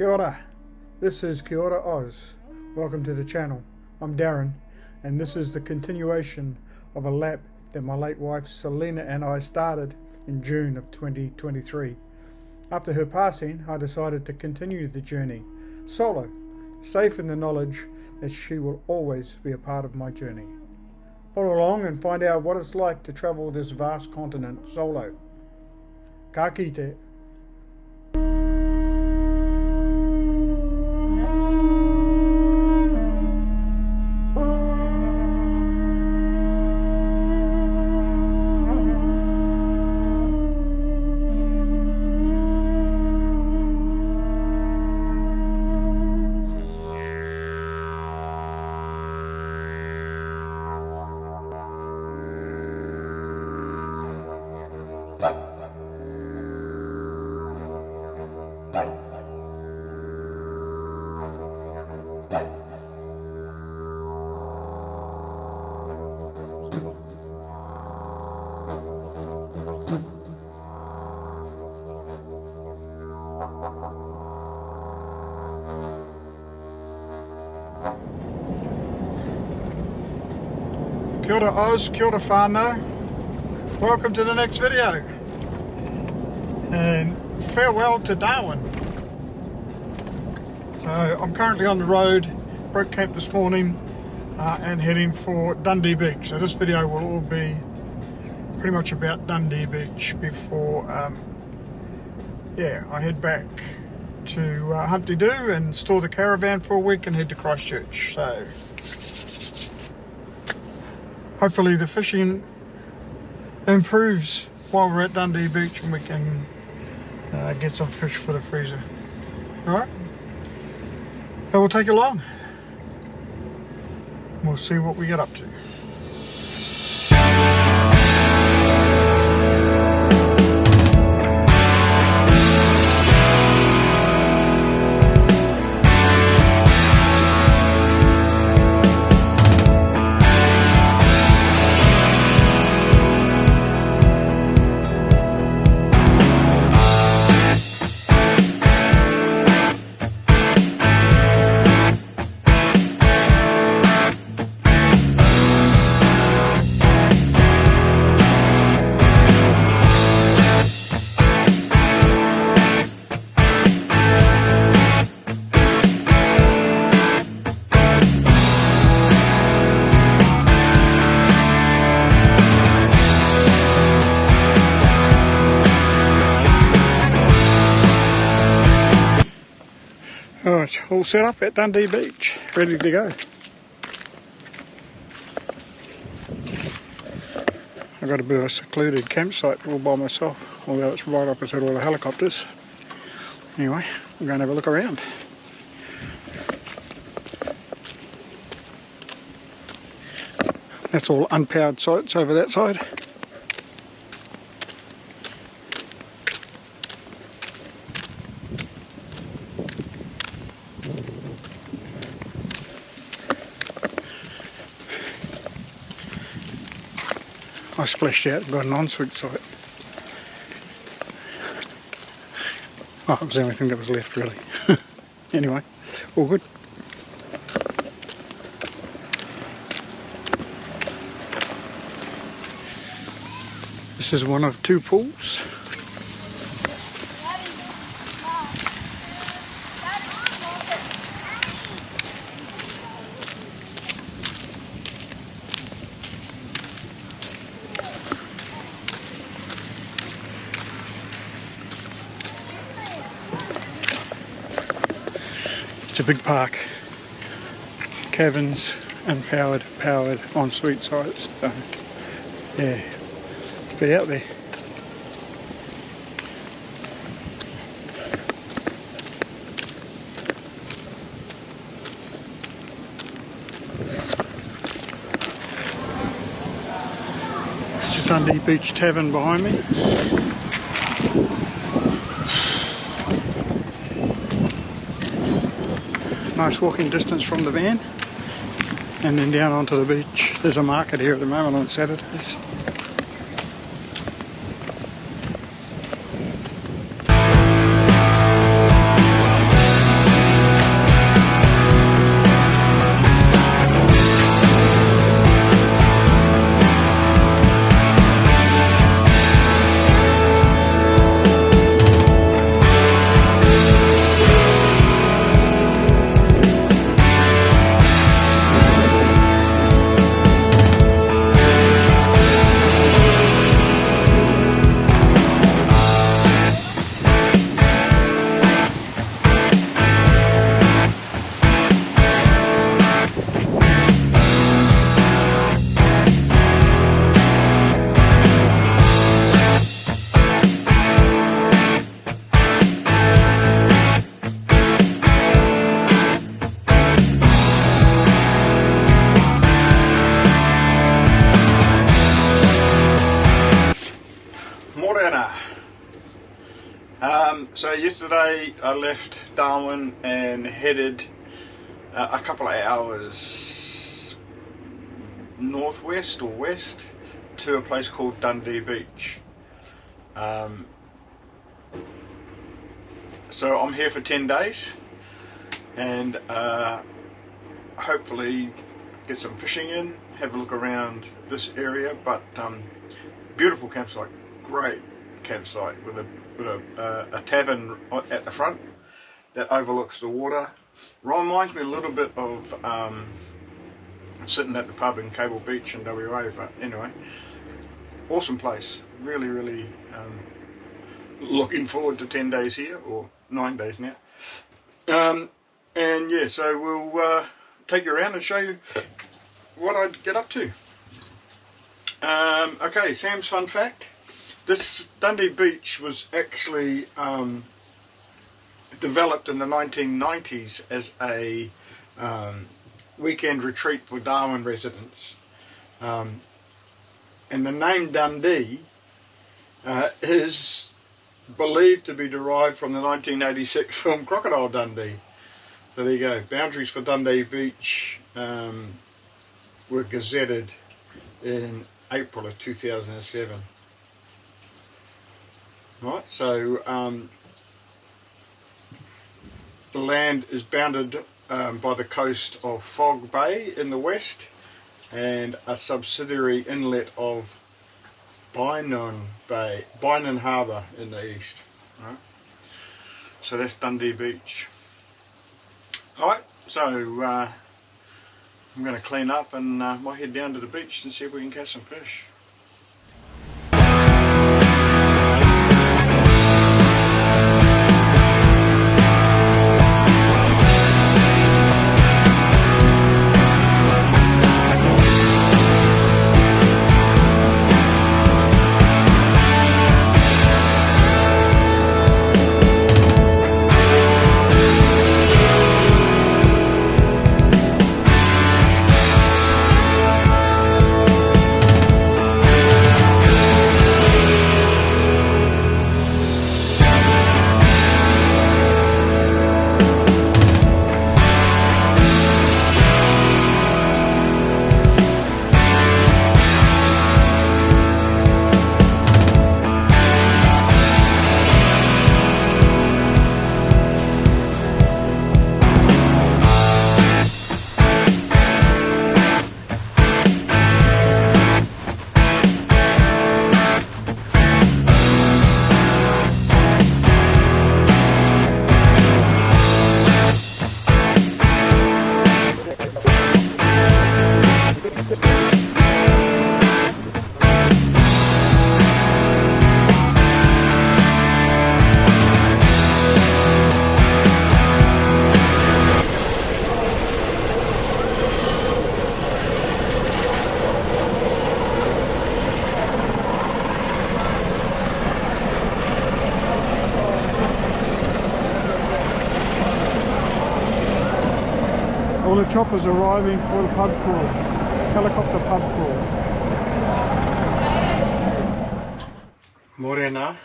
Kia ora. This is Kia ora Oz. Welcome to the channel. I'm Darren, and this is the continuation of a lap that my late wife Selena and I started in June of 2023. After her passing, I decided to continue the journey solo, safe in the knowledge that she will always be a part of my journey. Follow along and find out what it's like to travel this vast continent solo. Ka kite. Kia ora Oz, kia ora whānau. Welcome to the next video. And farewell to Darwin. So I'm currently on the road, broke camp this morning and heading for Dundee Beach. So this video will all be pretty much about Dundee Beach before I head back to Humpty Doo and store the caravan for a week and head to Christchurch. So hopefully the fishing improves while we're at Dundee Beach and we can get some fish for the freezer. Alright, that will take you along. We'll see what we get up to. Alright, all set up at Dundee Beach, ready to go. I've got a bit of a secluded campsite all by myself, although it's right opposite all the helicopters. Anyway, we're going to have a look around. That's all unpowered sites over that side. I splashed out and got an ensuite site. Oh, it was the only thing that was left really. Anyway, all good. This is one of two pools. It's a big park, cabins and powered ensuite sites. So, yeah, be out there. It's a Dundee Beach Tavern behind me. Nice walking distance from the van and then down onto the beach. There's a market here at the moment on Saturdays. So yesterday I left Darwin and headed a couple of hours northwest or west to a place called Dundee Beach. So I'm here for 10 days and hopefully get some fishing in, have a look around this area, but beautiful campsite, great campsite with a tavern at the front that overlooks the water. Reminds me a little bit of sitting at the pub in Cable Beach in WA, but anyway, awesome place. Really looking forward to 10 days here, or 9 days now. And yeah, so we'll take you around and show you what I get up to. Okay, Sam's fun fact. This Dundee Beach was actually developed in the 1990s as a weekend retreat for Darwin residents. And the name Dundee is believed to be derived from the 1986 film Crocodile Dundee. So there you go. Boundaries for Dundee Beach were gazetted in April of 2007. Right, so the land is bounded by the coast of Fog Bay in the west and a subsidiary inlet of Bynum Harbour in the east. Right? So that's Dundee Beach. Alright, so I'm going to clean up and might head down to the beach and see if we can catch some fish. All the choppers arriving for the pub crawl, helicopter pub crawl. Morena.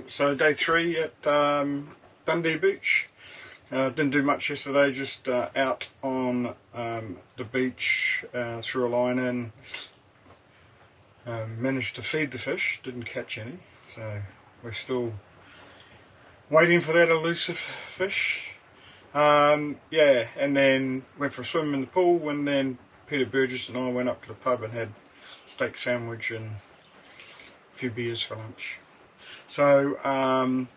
So day 3 at Dundee Beach. Didn't do much yesterday, just out on the beach, threw a line in, managed to feed the fish, didn't catch any, so we're still waiting for that elusive fish. Yeah, and then went for a swim in the pool, and then Peter Burgess and I went up to the pub and had steak sandwich and a few beers for lunch. So I'm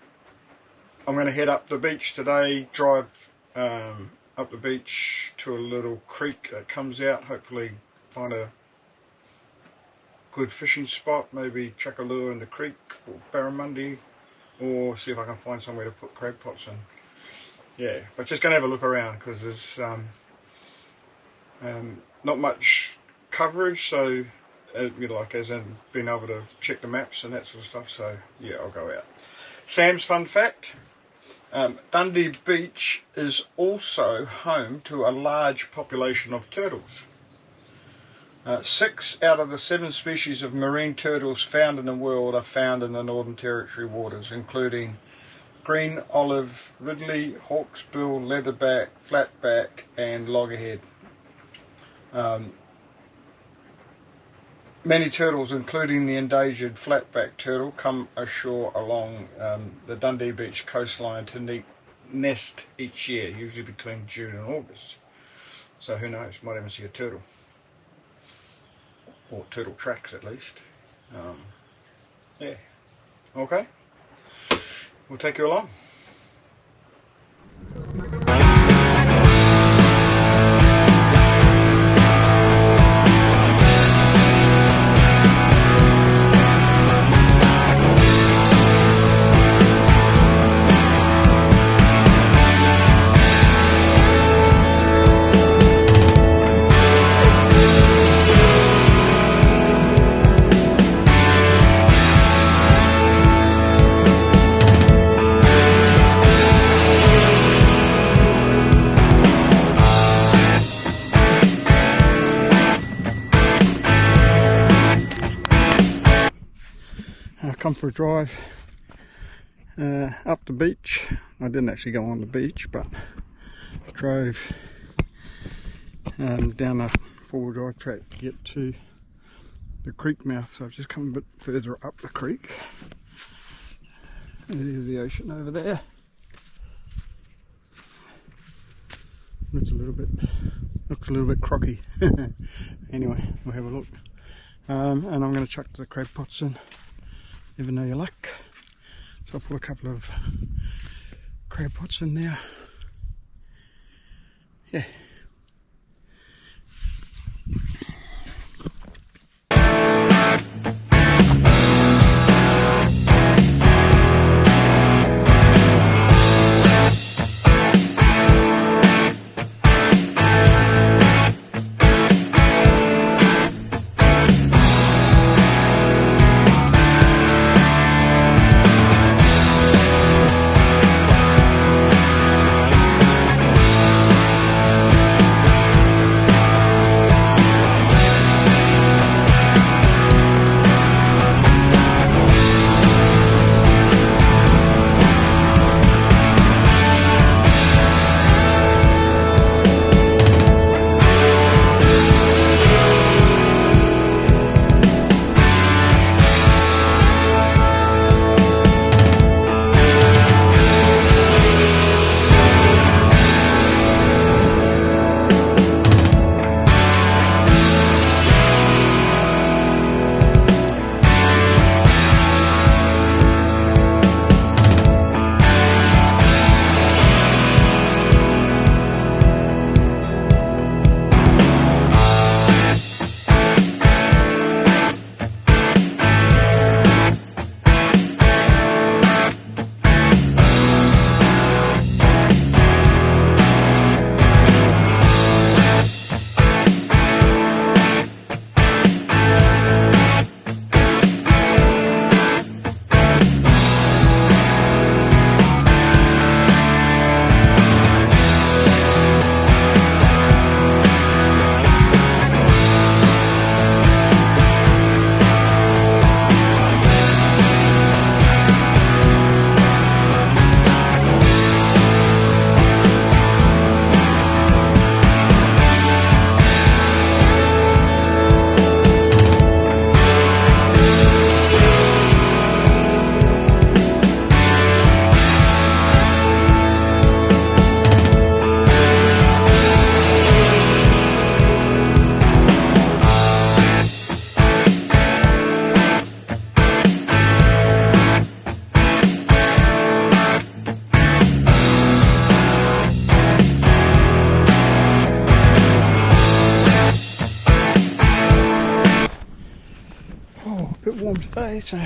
going to head up the beach today, drive up the beach to a little creek that comes out, hopefully find a good fishing spot, maybe chuck a lure in the creek or Barramundi, or see if I can find somewhere to put crab pots in. Yeah, but just going to have a look around because there's not much coverage, so like as in being able to check the maps and that sort of stuff, so yeah, I'll go out. Sam's fun fact, Dundee Beach is also home to a large population of turtles. 6 out of the 7 species of marine turtles found in the world are found in the Northern Territory waters, including green, olive, ridley, hawksbill, leatherback, flatback and loggerhead. Many turtles, including the endangered flatback turtle, come ashore along the Dundee Beach coastline to nest each year, usually between June and August. So who knows, might even see a turtle. Or turtle tracks at least. Yeah. Okay. We'll take you along. Come for a drive up the beach. I didn't actually go on the beach, but drove down a four-wheel drive track to get to the creek mouth. So I've just come a bit further up the creek. And there's the ocean over there. Looks a little bit crocky. Anyway, we'll have a look. And I'm going to chuck the crab pots in. Never know your luck. So I'll put a couple of crab pots in there. Yeah. Bit warm today, so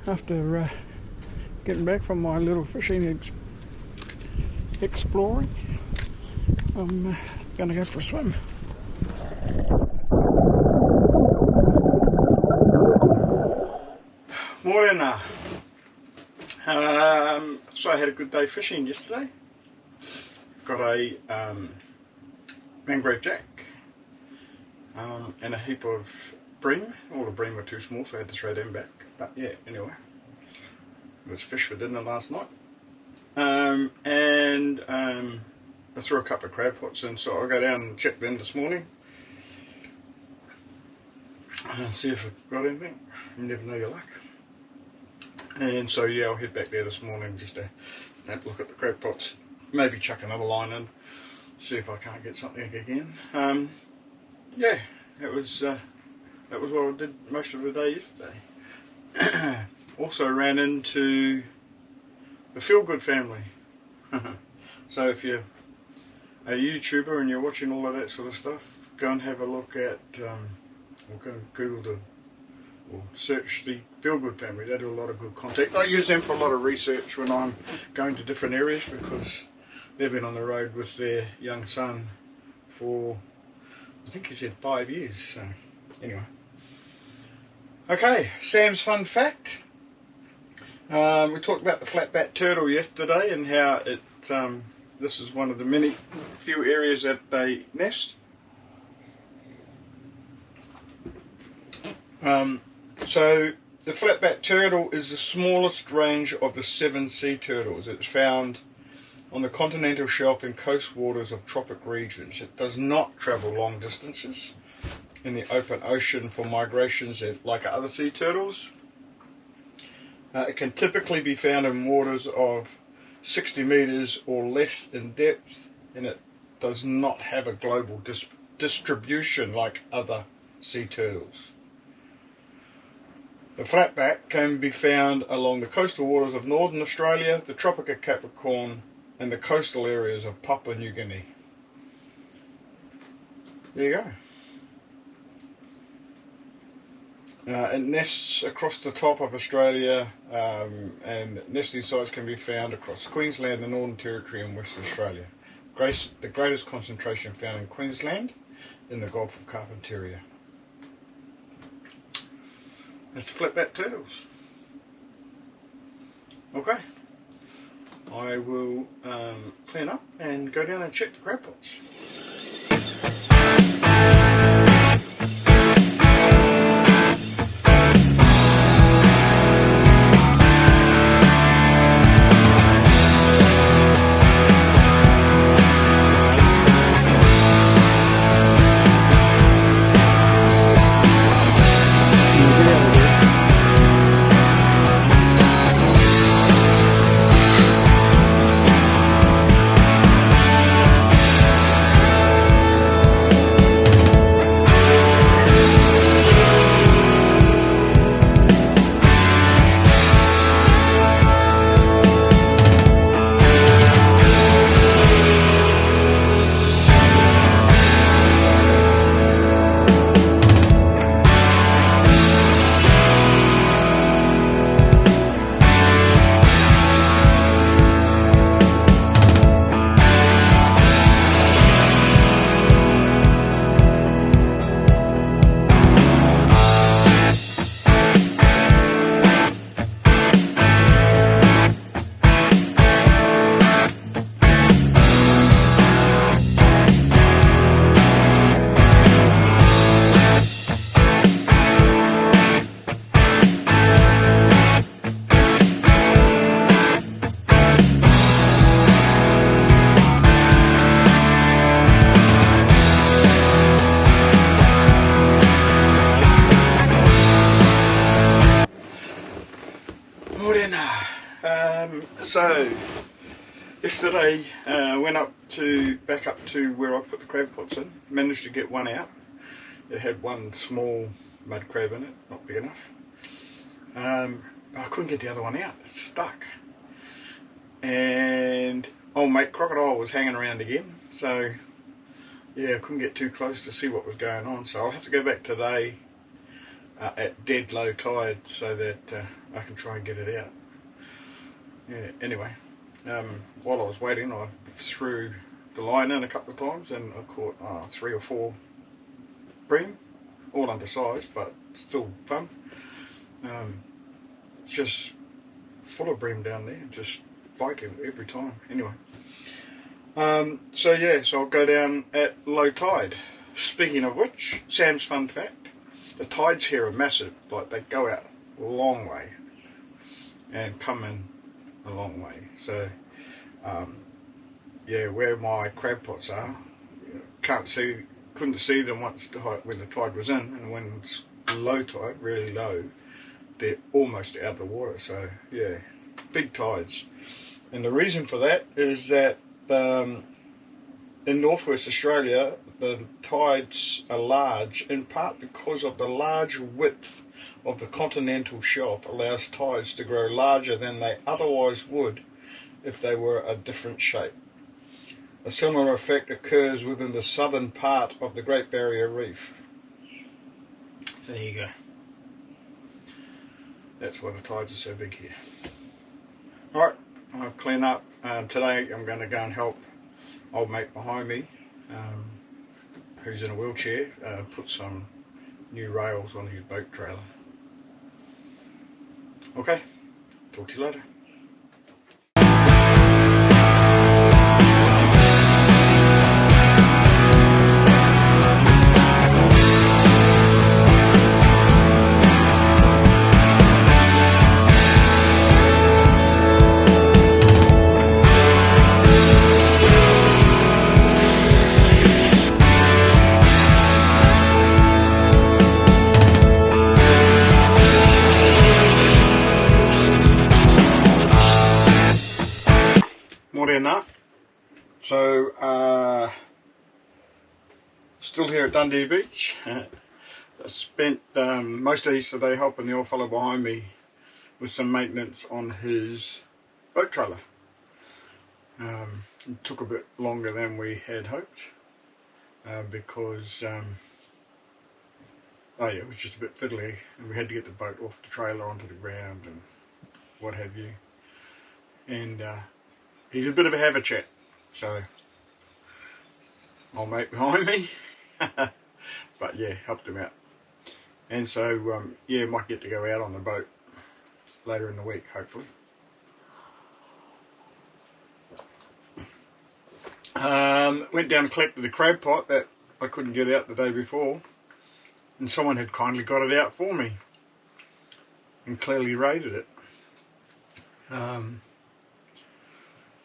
after getting back from my little fishing exploring, I'm gonna go for a swim. Morning. So I had a good day fishing yesterday. Got a mangrove jack and a heap of bream. All the bream were too small, so I had to throw them back. But yeah, anyway, It was fish for dinner last night. I threw a couple of crab pots in, so I'll go down and check them this morning. See if I've got anything. You never know your luck. And so yeah, I'll head back there this morning just to have a look at the crab pots. Maybe chuck another line in, see if I can't get something again. Yeah, that was what I did most of the day yesterday. Also ran into the Feel Good family. So if you're a YouTuber and you're watching all of that sort of stuff, go and have a look at, or go and Google or search the Feel Good family. They do a lot of good content. I use them for a lot of research when I'm going to different areas, because they've been on the road with their young son for, I think he said 5 years. So anyway, okay, Sam's fun fact. We talked about the flatback turtle yesterday and how it this is one of the few areas that they nest. So the flatback turtle is the smallest range of the 7 sea turtles. It's found on the continental shelf and coast waters of tropic regions. It does not travel long distances in the open ocean for migrations like other sea turtles. It can typically be found in waters of 60 meters or less in depth, and it does not have a global distribution like other sea turtles. The flatback can be found along the coastal waters of northern Australia, the Tropic of Capricorn, and the coastal areas of Papua New Guinea. There you go. It nests across the top of Australia, and nesting sites can be found across Queensland, the Northern Territory and Western Australia. The greatest concentration found in Queensland, in the Gulf of Carpentaria. That's the flatback turtles. Okay, I will clean up and go down and check the crab pots. So yesterday went back up to where I put the crab pots in. Managed to get one out. It had one small mud crab in it, not big enough. But I couldn't get the other one out. It's stuck. And old mate Crocodile was hanging around again. So yeah, I couldn't get too close to see what was going on. So I'll have to go back today at dead low tide so that I can try and get it out. Yeah, anyway, while I was waiting, I threw the line in a couple of times and I caught 3 or 4 bream, all undersized but still fun. Just full of bream down there, just biting every time. Anyway, so yeah, so I'll go down at low tide. Speaking of which, Sam's fun fact, the tides here are massive, like they go out a long way. and come in a long way. So yeah, where my crab pots are, couldn't see them when the tide was in, and when it's low tide, really low, they're almost out of the water. So yeah, big tides. And the reason for that is that in northwest Australia the tides are large, in part because of the large width of the continental shelf allows tides to grow larger than they otherwise would if they were a different shape. A similar effect occurs within the southern part of the Great Barrier Reef. There you go. That's why the tides are so big here. Alright, I'll clean up. Today I'm going to go and help old mate behind me, who's in a wheelchair, put some new rails on his boat trailer. Okay, talk to you later. So, still here at Dundee Beach. I spent most of yesterday helping the old fellow behind me with some maintenance on his boat trailer. It took a bit longer than we had hoped because it was just a bit fiddly, and we had to get the boat off the trailer onto the ground and what have you. And he's a bit of a haverchat. So, old mate behind me, but yeah, helped him out. And so, yeah, might get to go out on the boat later in the week, hopefully. Went down and collected the crab pot that I couldn't get out the day before, and someone had kindly got it out for me and clearly rated it.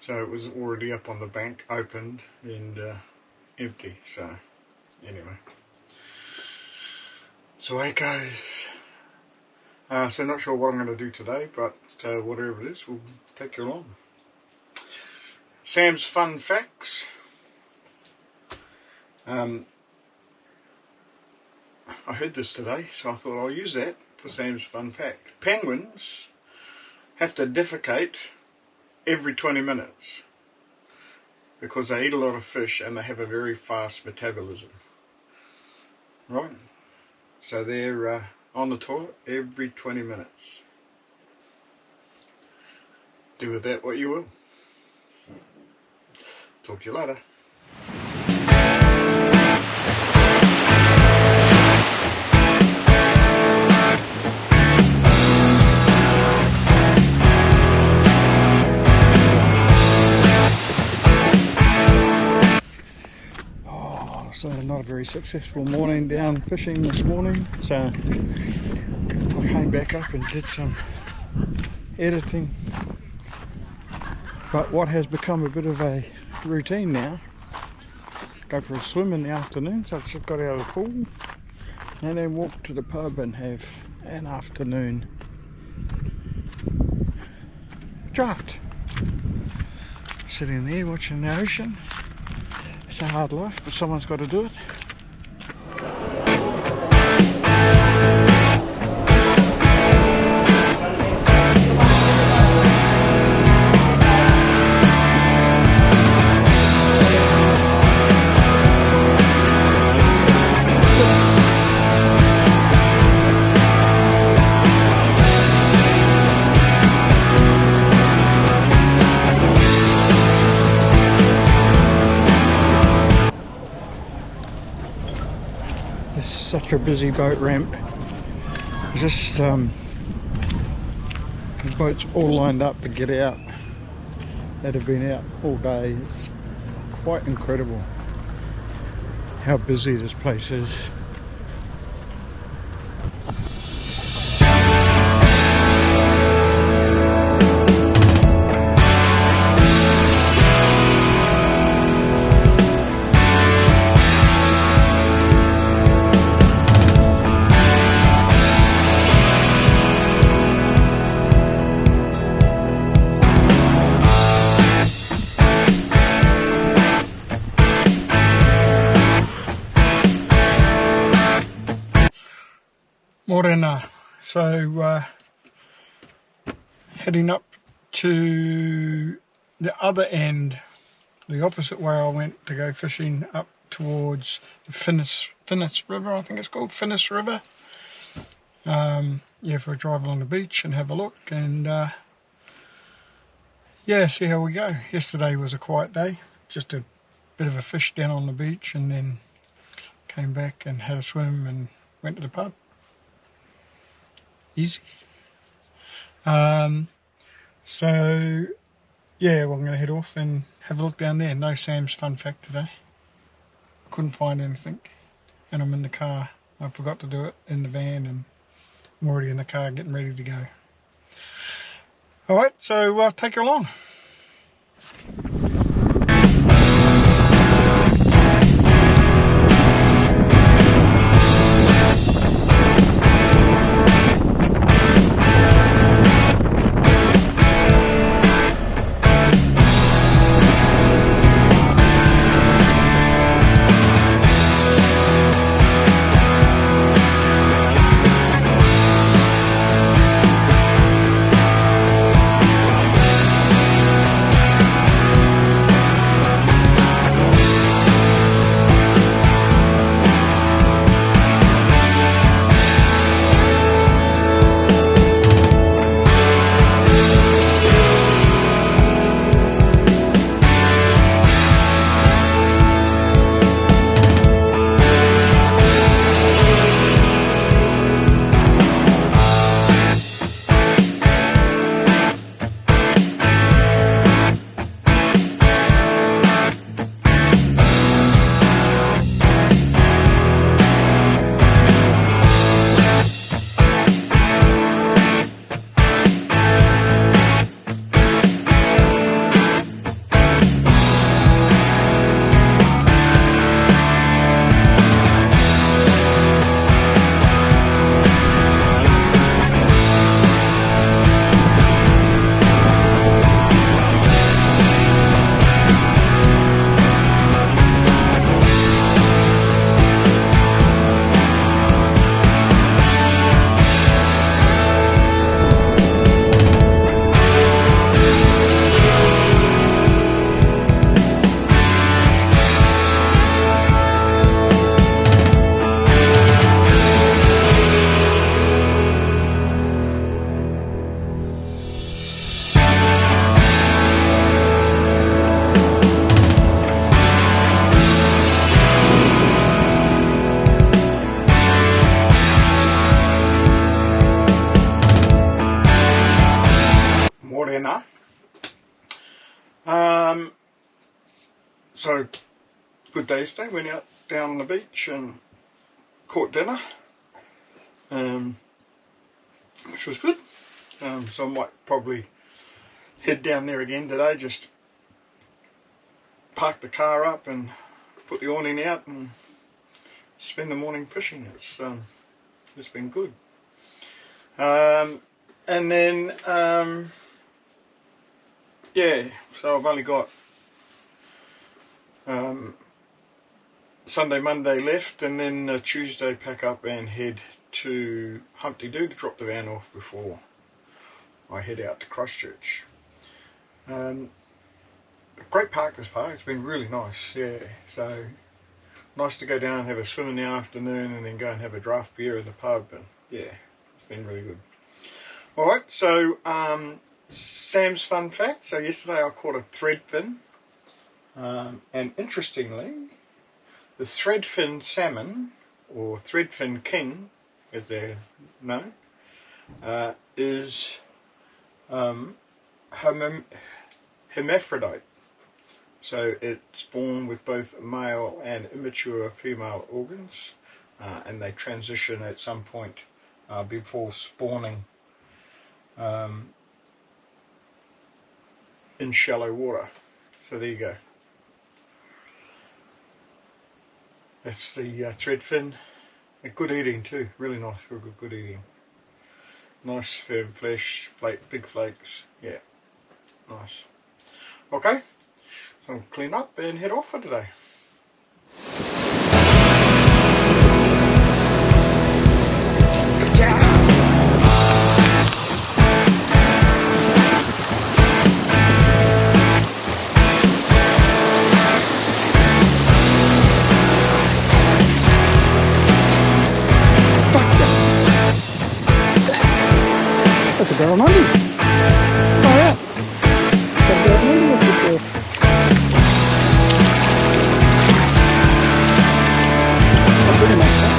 So it was already up on the bank, opened and empty. So anyway, so away it goes. So not sure what I'm going to do today, but whatever it is, we'll take you along. Sam's fun facts. I heard this today, so I thought I'll use that for Sam's fun fact. Penguins have to defecate every 20 minutes because they eat a lot of fish and they have a very fast metabolism. Right? So they're on the toilet every 20 minutes. Do with that what you will. Talk to you later. So not a very successful morning down fishing this morning, so I came back up and did some editing. But what has become a bit of a routine now, go for a swim in the afternoon, so I just got out of the pool and then walk to the pub and have an afternoon draft. Sitting there watching the ocean. It's a hard life, but someone's got to do it. Such a busy boat ramp. Just the boats all lined up to get out that have been out all day. It's quite incredible how busy this place is. Morena. So heading up to the other end, the opposite way I went to go fishing, up towards the Finnis River, I think it's called, Finnis River. Yeah, for a drive along the beach and have a look and yeah, see how we go. Yesterday was a quiet day, just a bit of a fish down on the beach, and then came back and had a swim and went to the pub. Easy. So yeah, well, I'm going to head off and have a look down there. No Sam's fun fact today. Couldn't find anything, and I'm in the car. I forgot to do it in the van, and I'm already in the car getting ready to go. Alright, so I'll take you along. So good day today. Went out down on the beach and caught dinner, which was good. So I might probably head down there again today, just park the car up and put the awning out and spend the morning fishing. It's been good. And then yeah, so I've only got Sunday, Monday left, and then Tuesday pack up and head to Humpty Doo to drop the van off before I head out to Christchurch. Great park, this park. It's been really nice. Yeah, so nice to go down and have a swim in the afternoon and then go and have a draft beer in the pub, and yeah, it's been really good. Alright, so Sam's fun fact. So yesterday I caught a threadfin, and interestingly, the threadfin salmon, or threadfin king as they're known, is hermaphrodite. So it's born with both male and immature female organs, and they transition at some point before spawning in shallow water. So there you go. That's the threadfin. Good eating too, really nice, real good eating. Nice firm flesh, big flakes, yeah, nice. Okay, so I'll clean up and head off for today. a Barramundi. Oh yeah. Got Barramundi off before. Not big enough, huh?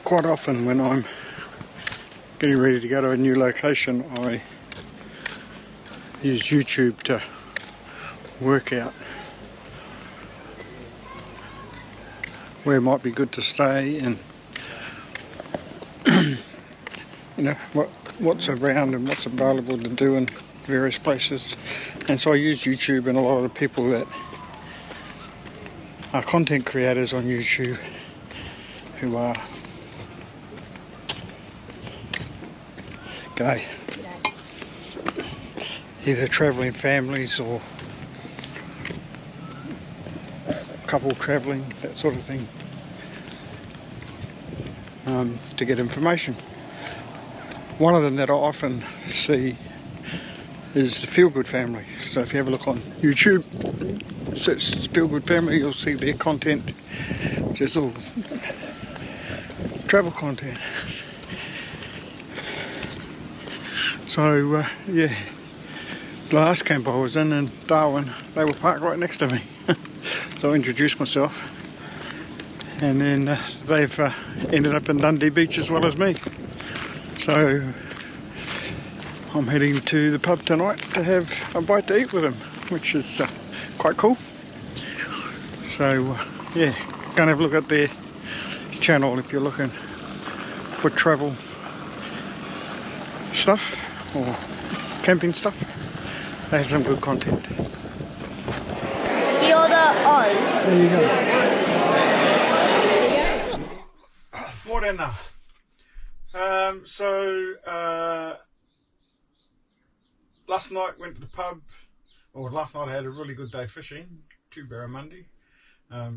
Quite often when I'm getting ready to go to a new location, I use YouTube to work out where it might be good to stay and you know what's around and what's available to do in various places. And so I use YouTube and a lot of the people that are content creators on YouTube who are either travelling families or couple travelling, that sort of thing, to get information. One of them that I often see is the Feel Good Family. So if you have a look on YouTube, search Feel Good Family, you'll see their content, just all travel content. So yeah, the last camp I was in Darwin, they were parked right next to me. So I introduced myself, and then they've ended up in Dundee Beach as well as me. So I'm heading to the pub tonight to have a bite to eat with them, which is quite cool. So yeah, go and have a look at their channel if you're looking for travel stuff or camping stuff. They have some good content. Kia ora, Oz. There you go. Morena. Last night went to the pub. Or last night I had a really good day fishing, 2 Barramundi.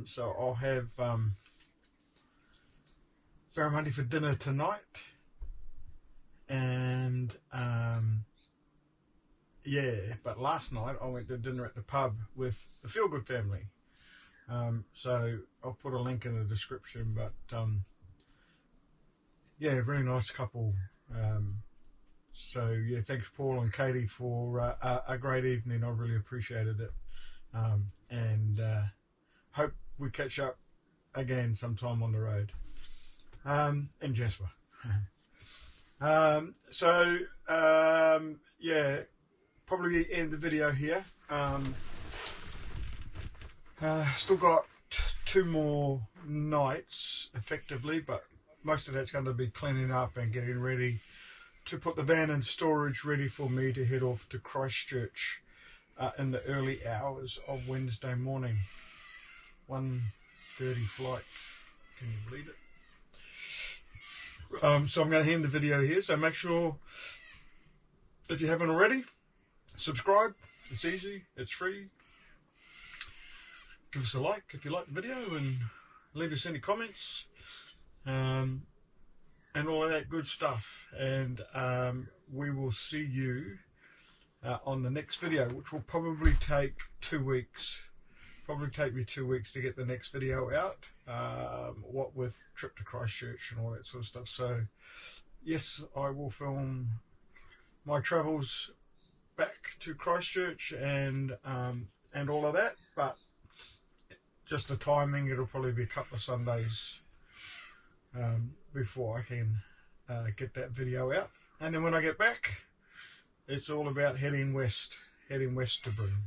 So I'll have Barramundi for dinner tonight. And yeah, but last night I went to dinner at the pub with the Feel Good family. So I'll put a link in the description, but yeah, very nice couple. So yeah, thanks Paul and Katie for a great evening. I really appreciated it, and hope we catch up again sometime on the road in Jasper. Yeah, probably end the video here. Still got 2 more nights effectively, but most of that's going to be cleaning up and getting ready to put the van in storage, ready for me to head off to Christchurch in the early hours of Wednesday morning. 1:30 flight. Can you believe it? So I'm going to end the video here. So make sure, if you haven't already, subscribe. It's easy. It's free. Give us a like if you like the video, and leave us any comments, and all of that good stuff. And we will see you on the next video, which will probably take 2 weeks. probably take me 2 weeks to get the next video out, what with trip to Christchurch and all that sort of stuff. So yes, I will film my travels back to Christchurch and all of that, but just the timing, it'll probably be a couple of Sundays before I can get that video out. And then when I get back, it's all about heading west to Broome.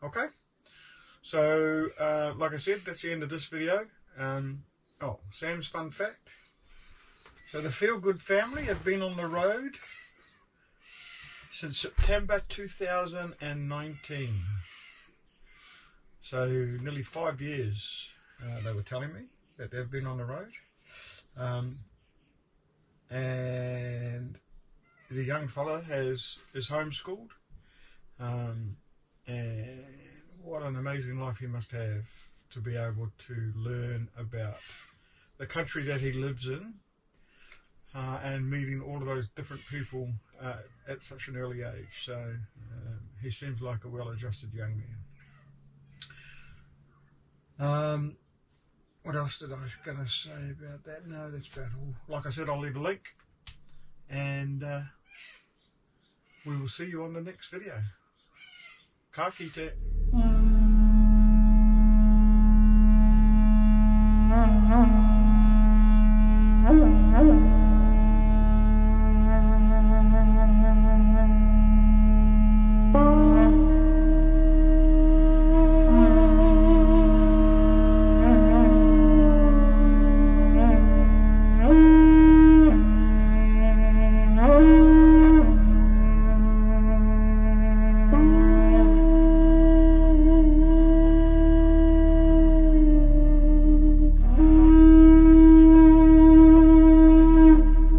Okay, so like I said, that's the end of this video. Oh, Sam's fun fact. So the Feel Good family have been on the road since September 2019. So nearly 5 years, they were telling me that they've been on the road. And the young fella is homeschooled. And what an amazing life he must have to be able to learn about the country that he lives in, and meeting all of those different people at such an early age. So he seems like a well-adjusted young man. What else did I going to say about that? No, that's about all. Like I said, I'll leave a link, and we will see you on the next video. Ka kite.